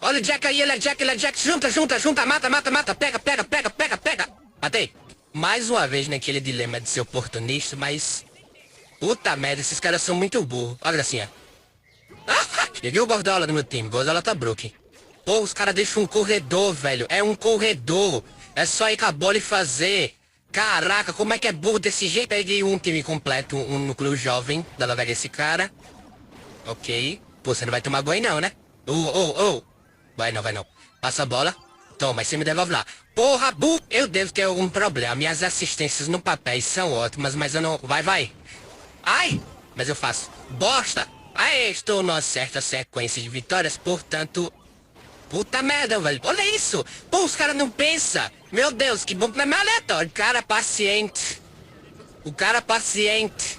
Olha o Jack aí, ele é Jack. Junta. Mata. Pega. Matei. Mais uma vez naquele dilema de ser oportunista, mas... Puta merda, esses caras são muito burros. Olha assim, ó. Peguei o Gordola no meu time. Gordola tá broken. Pô, os caras deixam um corredor, velho. É um corredor. É só ir com a bola e fazer. Caraca, como é que é burro desse jeito? Peguei um time completo, um núcleo jovem. Dá pra pegar esse cara. Ok. Pô, você não vai tomar banho não, né? Vai não. Passa a bola. Toma, aí você me devolve lá. Porra, burro. Eu devo ter algum problema. Minhas assistências no papel são ótimas, mas eu não... Vai. Ai! Mas eu faço. Bosta! Aí estou numa certa sequência de vitórias, portanto... Puta merda, velho. Olha isso! Pô, os caras não pensam. Meu Deus, que bom problema aleatório. O cara paciente. O cara paciente.